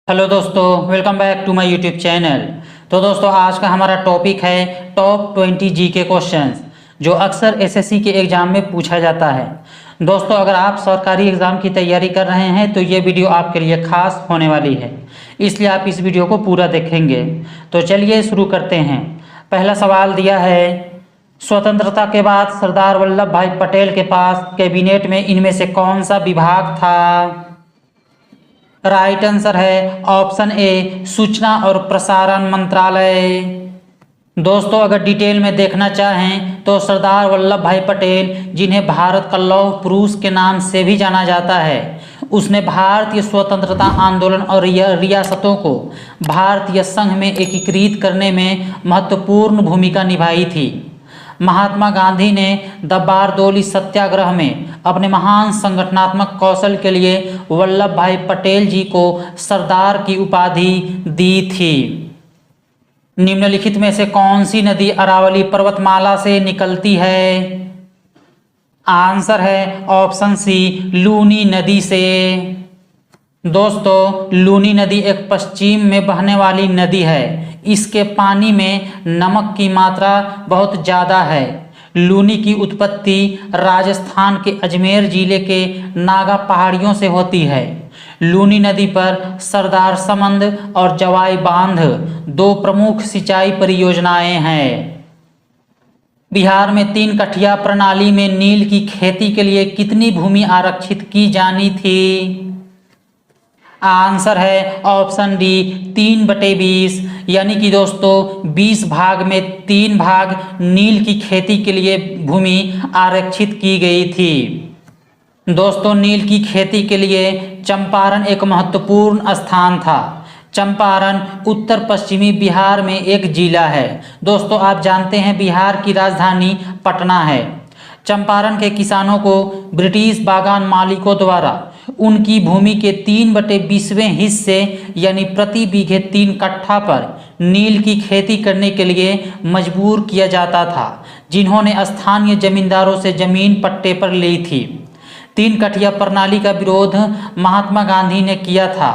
Hello दोस्तों, welcome back to my YouTube channel. तो दोस्तों, आज का हमारा टॉपिक है टॉप 20 जीके क्वेश्चंस जो अक्सर एसएससी के एग्ज़ाम में पूछा जाता है। दोस्तों, अगर आप सरकारी एग्ज़ाम की तैयारी कर रहे हैं तो ये वीडियो आपके लिए खास होने वाली है, इसलिए आप इस वीडियो को पूरा देखेंगे। तो चलिए शुरू करते हैं। पहला सवाल दिया है, स्वतंत्रता के बाद सरदार वल्लभ भाई पटेल के पास कैबिनेट में इनमें से कौन सा विभाग था? राइट आंसर है ऑप्शन ए, सूचना और प्रसारण मंत्रालय। दोस्तों, अगर डिटेल में देखना चाहें तो सरदार वल्लभ भाई पटेल, जिन्हें भारत का लौह पुरुष के नाम से भी जाना जाता है, उसने भारतीय स्वतंत्रता आंदोलन और रियासतों को भारतीय संघ में एकीकृत करने में महत्वपूर्ण भूमिका निभाई थी। महात्मा गांधी ने द बारदोली सत्याग्रह में अपने महान संगठनात्मक कौशल के लिए वल्लभ भाई पटेल जी को सरदार की उपाधि दी थी। निम्नलिखित में से कौन सी नदी अरावली पर्वतमाला से निकलती है? आंसर है ऑप्शन सी, लूनी नदी से। दोस्तों, लूनी नदी एक पश्चिम में बहने वाली नदी है। इसके पानी में नमक की मात्रा बहुत ज़्यादा है। लूनी की उत्पत्ति राजस्थान के अजमेर जिले के नागा पहाड़ियों से होती है। लूनी नदी पर सरदार समंद और जवाई बांध दो प्रमुख सिंचाई परियोजनाएं हैं। बिहार में 3 कठिया प्रणाली में नील की खेती के लिए कितनी भूमि आरक्षित की जानी थी? आंसर है ऑप्शन डी, 3/20। यानी कि दोस्तों 20 भाग में 3 भाग नील की खेती के लिए भूमि आरक्षित की गई थी। दोस्तों, नील की खेती के लिए चंपारण एक महत्वपूर्ण स्थान था। चंपारण उत्तर पश्चिमी बिहार में एक जिला है। दोस्तों, आप जानते हैं बिहार की राजधानी पटना है। चंपारण के किसानों को ब्रिटिश बागान मालिकों द्वारा उनकी भूमि के 3/20वें हिस्से यानी प्रति बीघे 3 कट्ठा पर नील की खेती करने के लिए मजबूर किया जाता था, जिन्होंने स्थानीय जमींदारों से जमीन पट्टे पर ली थी। 3 कठिया प्रणाली का विरोध महात्मा गांधी ने किया था,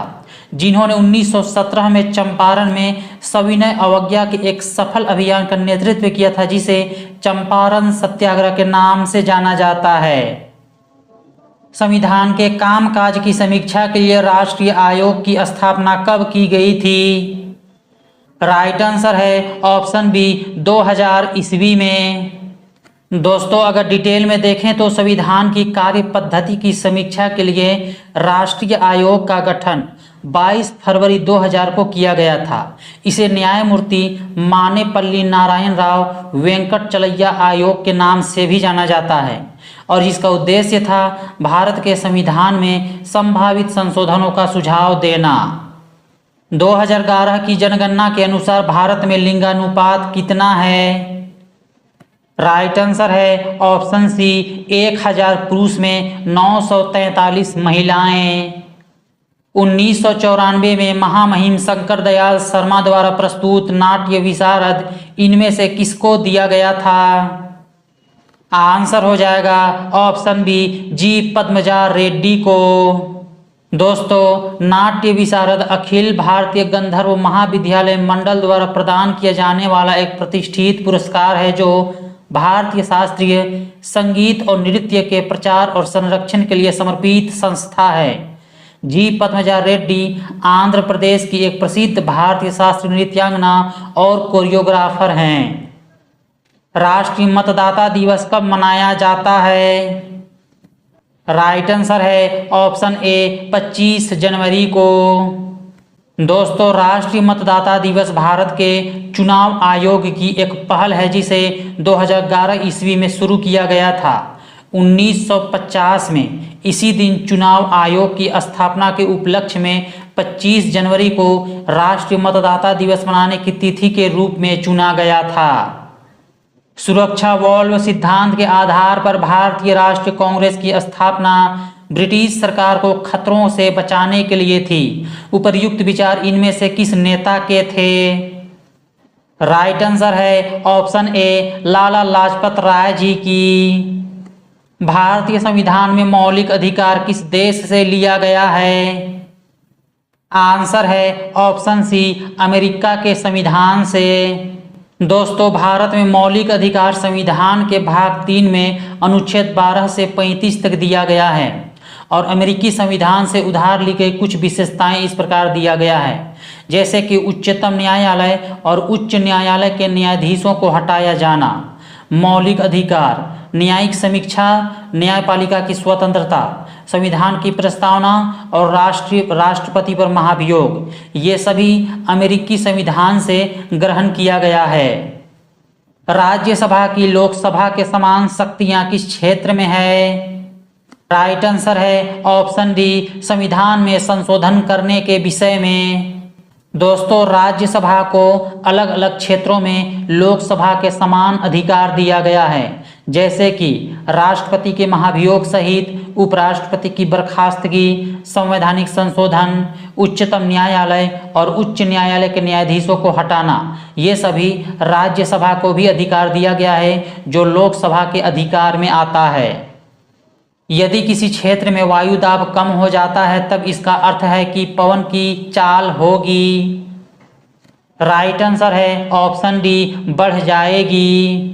जिन्होंने 1917 में चंपारण में सविनय अवज्ञा के एक सफल अभियान का नेतृत्व किया था, जिसे चंपारण सत्याग्रह के नाम से जाना जाता है। संविधान के कामकाज की समीक्षा के लिए राष्ट्रीय आयोग की स्थापना कब की गई थी? राइट आंसर है ऑप्शन बी, 2000 ईस्वी में। दोस्तों, अगर डिटेल में देखें तो संविधान की कार्य पद्धति की समीक्षा के लिए राष्ट्रीय आयोग का गठन 22 फरवरी 2000 को किया गया था। इसे न्यायमूर्ति मानेपल्ली नारायण राव वेंकटचलैया आयोग के नाम से भी जाना जाता है, और इसका उद्देश्य था भारत के संविधान में संभावित संशोधनों का सुझाव देना। 2011 की जनगणना के अनुसार भारत में लिंगानुपात कितना है? राइट आंसर है ऑप्शन सी, 1000 पुरुष में 943 महिलाएं। 1994 में महामहिम शंकर दयाल शर्मा द्वारा प्रस्तुत नाट्य विशारद इनमें से किसको दिया गया था? आंसर हो जाएगा ऑप्शन बी, जी पद्मजा रेड्डी को। दोस्तों, नाट्य विशारद अखिल भारतीय गंधर्व महाविद्यालय मंडल द्वारा प्रदान किया जाने वाला एक प्रतिष्ठित पुरस्कार है, जो भारतीय शास्त्रीय संगीत और नृत्य के प्रचार और संरक्षण के लिए समर्पित संस्था है। जी पद्मजा रेड्डी आंध्र प्रदेश की एक प्रसिद्ध भारतीय शास्त्रीय नृत्यांगना और कोरियोग्राफर हैं। राष्ट्रीय मतदाता दिवस कब मनाया जाता है? राइट आंसर है ऑप्शन ए, 25 जनवरी को। दोस्तों, राष्ट्रीय मतदाता दिवस भारत के चुनाव आयोग की एक पहल है, जिसे 2011 ईस्वी में शुरू किया गया था। 1950 में इसी दिन चुनाव आयोग की स्थापना के उपलक्ष्य में 25 जनवरी को राष्ट्रीय मतदाता दिवस मनाने की तिथि के रूप में चुना गया था। सुरक्षा वॉल्व सिद्धांत के आधार पर भारतीय राष्ट्रीय कांग्रेस की स्थापना ब्रिटिश सरकार को खतरों से बचाने के लिए थी। उपर्युक्त विचार इनमें से किस नेता के थे? राइट आंसर है ऑप्शन ए, लाला लाजपत राय जी की। भारतीय संविधान में मौलिक अधिकार किस देश से लिया गया है? आंसर है ऑप्शन सी, अमेरिका के संविधान से। दोस्तों, भारत में मौलिक अधिकार संविधान के भाग 3 में अनुच्छेद 12 से 35 तक दिया गया है और अमेरिकी संविधान से उधार ली गई कुछ विशेषताएं इस प्रकार दिया गया है, जैसे कि उच्चतम न्यायालय और उच्च न्यायालय के न्यायाधीशों को हटाया जाना, मौलिक अधिकार, न्यायिक समीक्षा, न्यायपालिका की स्वतंत्रता, संविधान की प्रस्तावना और राष्ट्रपति पर महाभियोग, ये सभी अमेरिकी संविधान से ग्रहण किया गया है। राज्यसभा की लोकसभा के समान शक्तियां किस क्षेत्र में है? राइट आंसर है ऑप्शन डी, संविधान में संशोधन करने के विषय में। दोस्तों, राज्यसभा को अलग अलग क्षेत्रों में लोकसभा के समान अधिकार दिया गया है, जैसे कि राष्ट्रपति के महाभियोग सहित उपराष्ट्रपति की बर्खास्तगी, संवैधानिक संशोधन, उच्चतम न्यायालय और उच्च न्यायालय के न्यायाधीशों को हटाना। ये सभी राज्यसभा को भी अधिकार दिया गया है जो लोकसभा के अधिकार में आता है। यदि किसी क्षेत्र में वायु दाब कम हो जाता है तब इसका अर्थ है कि पवन की चाल होगी। राइट आंसर है ऑप्शन डी, बढ़ जाएगी।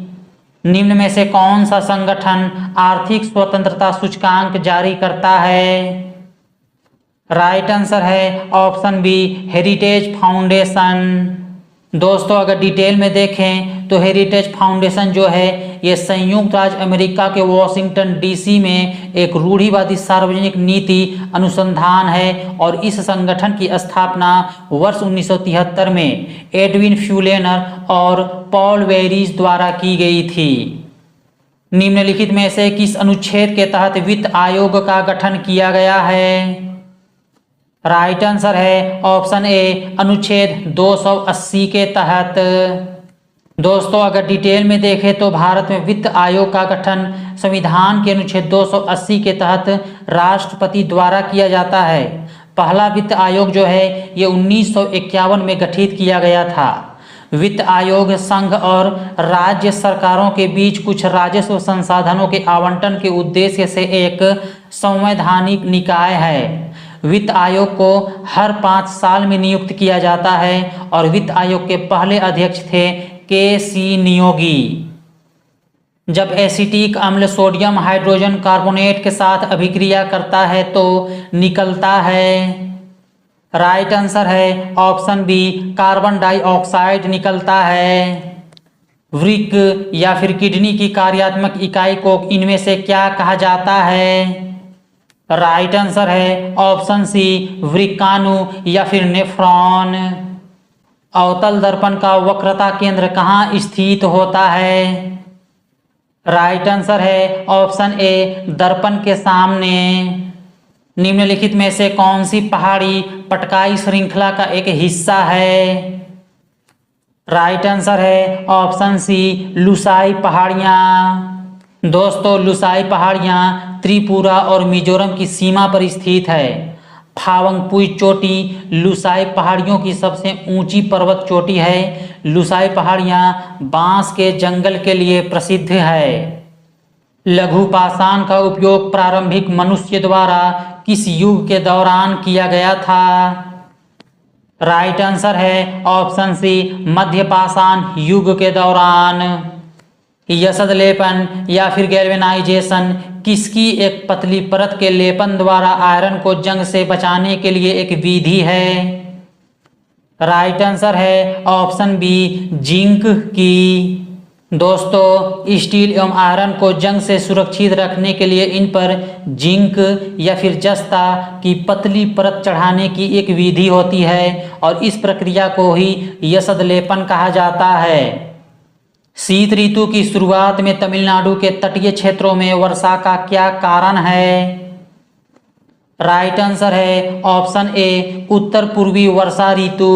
निम्न में से कौन सा संगठन आर्थिक स्वतंत्रता सूचकांक जारी करता है? राइट आंसर है ऑप्शन बी, हेरिटेज फाउंडेशन। दोस्तों, अगर डिटेल में देखें तो हेरिटेज फाउंडेशन जो है ये संयुक्त राज्य अमेरिका के वॉशिंगटन डीसी में एक रूढ़िवादी सार्वजनिक नीति अनुसंधान है और इस संगठन की स्थापना वर्ष 1973 में एडविन फ्यूलेनर और पॉल वेरीज द्वारा की गई थी। निम्नलिखित में से किस अनुच्छेद के तहत वित्त आयोग का गठन किया गया है? राइट आंसर है ऑप्शन ए, अनुच्छेद 280 के तहत। दोस्तों, अगर डिटेल में देखें तो भारत में वित्त आयोग का गठन संविधान के अनुच्छेद 280 के तहत राष्ट्रपति द्वारा किया जाता है। पहला वित्त आयोग जो है ये 1951 में गठित किया गया था। वित्त आयोग संघ और राज्य सरकारों के बीच कुछ राजस्व संसाधनों के आवंटन के उद्देश्य से एक संवैधानिक निकाय है। वित्त आयोग को हर 5 साल में नियुक्त किया जाता है और वित्त आयोग के पहले अध्यक्ष थे के.सी. नियोगी। जब एसिटिक अम्ल सोडियम हाइड्रोजन कार्बोनेट के साथ अभिक्रिया करता है तो निकलता है। राइट आंसर है ऑप्शन बी, कार्बन डाइऑक्साइड निकलता है। वृक्क या फिर किडनी की कार्यात्मक इकाई को इनमें से क्या कहा जाता है? राइट आंसर है ऑप्शन सी, वृक्काणु या फिर नेफ्रॉन। अवतल दर्पण का वक्रता केंद्र कहाँ स्थित होता है? राइट आंसर है ऑप्शन ए, दर्पण के सामने। निम्नलिखित में से कौन सी पहाड़ी पटकाई श्रृंखला का एक हिस्सा है? राइट आंसर है ऑप्शन सी, लुसाई पहाड़ियाँ। दोस्तों, लुसाई पहाड़ियाँ त्रिपुरा और मिजोरम की सीमा पर स्थित है। फावंगपुई चोटी लुसाई पहाड़ियों की सबसे ऊंची पर्वत चोटी है। लुसाई पहाड़ियाँ बांस के जंगल के लिए प्रसिद्ध है। लघु पाषाण का उपयोग प्रारंभिक मनुष्य द्वारा किस युग के दौरान किया गया था? राइट आंसर है ऑप्शन सी, मध्य पाषाण युग के दौरान। यसद लेपन या फिर गैल्वेनाइजेशन किसकी एक पतली परत के लेपन द्वारा आयरन को जंग से बचाने के लिए एक विधि है? राइट आंसर है ऑप्शन बी, जिंक की। दोस्तों, स्टील एवं आयरन को जंग से सुरक्षित रखने के लिए इन पर जिंक या फिर जस्ता की पतली परत चढ़ाने की एक विधि होती है और इस प्रक्रिया को ही यसद लेपन कहा जाता है। शीत ऋतु की शुरुआत में तमिलनाडु के तटीय क्षेत्रों में वर्षा का क्या कारण है? राइट आंसर है ऑप्शन ए, उत्तर पूर्वी वर्षा ऋतु।